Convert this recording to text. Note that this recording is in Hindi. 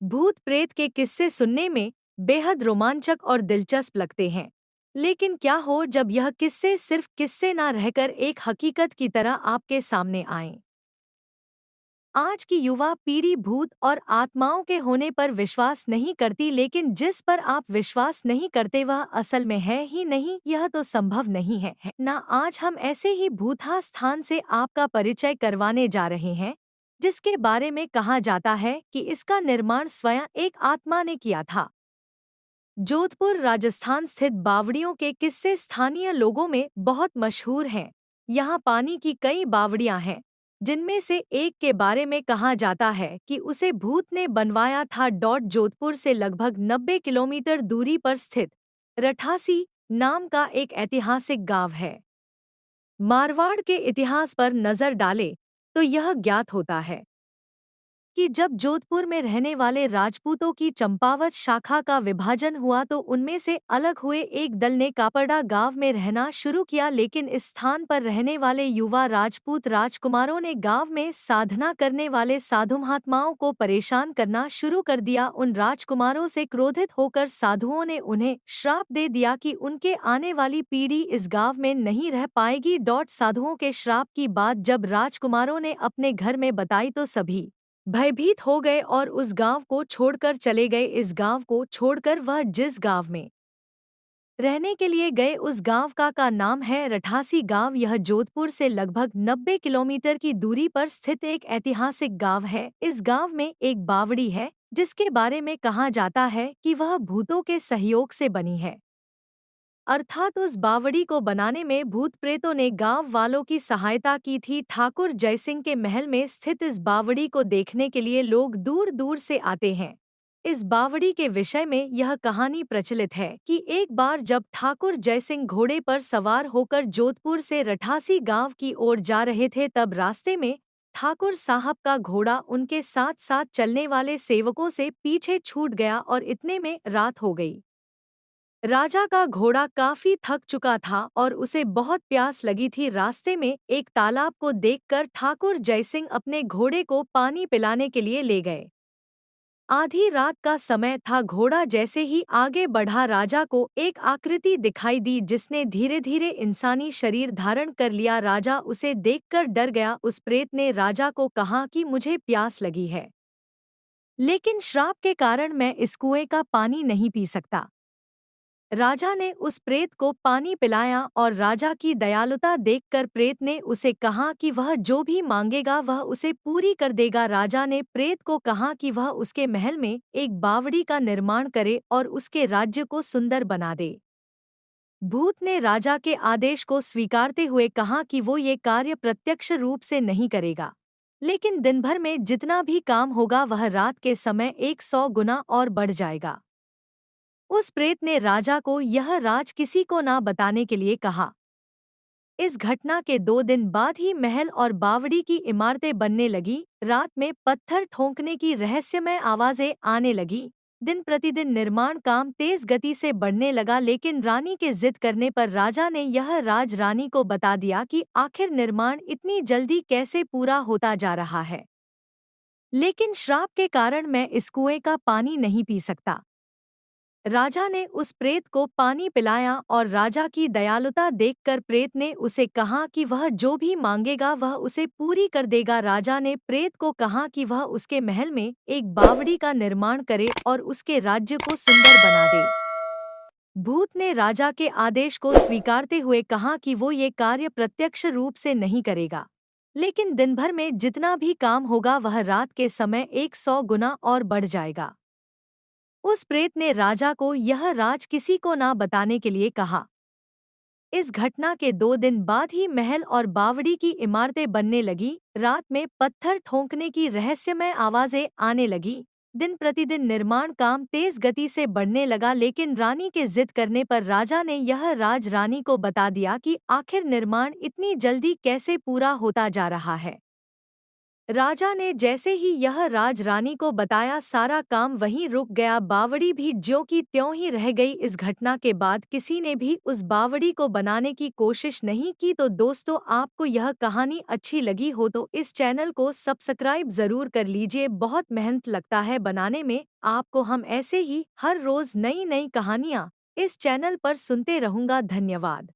भूत प्रेत के किस्से सुनने में बेहद रोमांचक और दिलचस्प लगते हैं। लेकिन क्या हो जब यह किस्से सिर्फ किस्से ना रहकर एक हकीकत की तरह आपके सामने आएं? आज की युवा पीढ़ी भूत और आत्माओं के होने पर विश्वास नहीं करती, लेकिन जिस पर आप विश्वास नहीं करते वह असल में है ही नहीं, यह तो संभव नहीं है ना। आज हम ऐसे ही भूतहा स्थान से आपका परिचय करवाने जा रहे हैं, जिसके बारे में कहा जाता है कि इसका निर्माण स्वयं एक आत्मा ने किया था। जोधपुर राजस्थान स्थित बावड़ियों के किस्से स्थानीय लोगों में बहुत मशहूर हैं। यहाँ पानी की कई बावड़ियाँ हैं, जिनमें से एक के बारे में कहा जाता है कि उसे भूत ने बनवाया था। जोधपुर से लगभग 90 किलोमीटर दूरी पर स्थित रठासी नाम का एक ऐतिहासिक गांव है। मारवाड़ के इतिहास पर नजर डालें तो यह ज्ञात होता है कि जब जोधपुर में रहने वाले राजपूतों की चंपावत शाखा का विभाजन हुआ तो उनमें से अलग हुए एक दल ने कापड़ा गांव में रहना शुरू किया। लेकिन इस स्थान पर रहने वाले युवा राजपूत राजकुमारों ने गांव में साधना करने वाले साधु महात्माओं को परेशान करना शुरू कर दिया। उन राजकुमारों से क्रोधित होकर साधुओं ने उन्हें श्राप दे दिया कि उनके आने वाली पीढ़ी इस गांव में नहीं रह पाएगी। साधुओं के श्राप की बात जब राजकुमारों ने अपने घर में बताई तो सभी भयभीत हो गए और उस गांव को छोड़कर चले गए। इस गांव को छोड़कर वह जिस गांव में रहने के लिए गए उस गांव का नाम है रठासी गांव। यह जोधपुर से लगभग 90 किलोमीटर की दूरी पर स्थित एक ऐतिहासिक गांव है। इस गांव में एक बावड़ी है, जिसके बारे में कहा जाता है कि वह भूतों के सहयोग से बनी है। अर्थात उस बावड़ी को बनाने में भूत प्रेतों ने गांव वालों की सहायता की थी। ठाकुर जयसिंह के महल में स्थित इस बावड़ी को देखने के लिए लोग दूर दूर से आते हैं। इस बावड़ी के विषय में यह कहानी प्रचलित है कि एक बार जब ठाकुर जयसिंह घोड़े पर सवार होकर जोधपुर से रठासी गांव की ओर जा रहे थे, तब रास्ते में ठाकुर साहब का घोड़ा उनके साथ साथ चलने वाले सेवकों से पीछे छूट गया और इतने में रात हो गई। राजा का घोड़ा काफी थक चुका था और उसे बहुत प्यास लगी थी। रास्ते में एक तालाब को देखकर ठाकुर जयसिंह अपने घोड़े को पानी पिलाने के लिए ले गए। आधी रात का समय था। घोड़ा जैसे ही आगे बढ़ा, राजा को एक आकृति दिखाई दी जिसने धीरे धीरे इंसानी शरीर धारण कर लिया। राजा उसे देखकर डर गया। उस प्रेत ने राजा को कहा कि मुझे प्यास लगी है, लेकिन श्राप के कारण मैं इस कुएं का पानी नहीं पी सकता। राजा ने उस प्रेत को पानी पिलाया और राजा की दयालुता देखकर प्रेत ने उसे कहा कि वह जो भी मांगेगा वह उसे पूरी कर देगा। राजा ने प्रेत को कहा कि वह उसके महल में एक बावड़ी का निर्माण करे और उसके राज्य को सुंदर बना दे। भूत ने राजा के आदेश को स्वीकारते हुए कहा कि वो ये कार्य प्रत्यक्ष रूप से नहीं करेगा, लेकिन दिन भर में जितना भी काम होगा वह रात के समय 100 गुना और बढ़ जाएगा। उस प्रेत ने राजा को यह राज किसी को ना बताने के लिए कहा। इस घटना के 2 दिन बाद ही महल और बावड़ी की इमारतें बनने लगी। रात में पत्थर ठोंकने की रहस्यमय आवाजें आने लगी। दिन प्रतिदिन निर्माण काम तेज गति से बढ़ने लगा, लेकिन रानी के जिद करने पर राजा ने यह राज रानी को बता दिया कि आखिर निर्माण इतनी जल्दी कैसे पूरा होता जा रहा है। लेकिन श्राप के कारण मैं इस कुएं का पानी नहीं पी सकता। राजा ने उस प्रेत को पानी पिलाया और राजा की दयालुता देखकर प्रेत ने उसे कहा कि वह जो भी मांगेगा वह उसे पूरी कर देगा। राजा ने प्रेत को कहा कि वह उसके महल में एक बावड़ी का निर्माण करे और उसके राज्य को सुंदर बना दे। भूत ने राजा के आदेश को स्वीकारते हुए कहा कि वो ये कार्य प्रत्यक्ष रूप से नहीं करेगा, लेकिन दिन भर में जितना भी काम होगा वह रात के समय 100 गुना और बढ़ जाएगा। उस प्रेत ने राजा को यह राज किसी को ना बताने के लिए कहा। इस घटना के 2 दिन बाद ही महल और बावड़ी की इमारतें बनने लगी। रात में पत्थर ठोंकने की रहस्यमय आवाजें आने लगी। दिन प्रतिदिन निर्माण काम तेज गति से बढ़ने लगा, लेकिन रानी के जिद करने पर राजा ने यह राज रानी को बता दिया कि आखिर निर्माण इतनी जल्दी कैसे पूरा होता जा रहा है। राजा ने जैसे ही यह राज रानी को बताया, सारा काम वहीं रुक गया। बावड़ी भी ज्यों की त्यों ही रह गई। इस घटना के बाद किसी ने भी उस बावड़ी को बनाने की कोशिश नहीं की। तो दोस्तों, आपको यह कहानी अच्छी लगी हो तो इस चैनल को सब्सक्राइब जरूर कर लीजिए। बहुत मेहनत लगता है बनाने में। आपको हम ऐसे ही हर रोज नई नई कहानियाँ इस चैनल पर सुनते रहूंगा। धन्यवाद।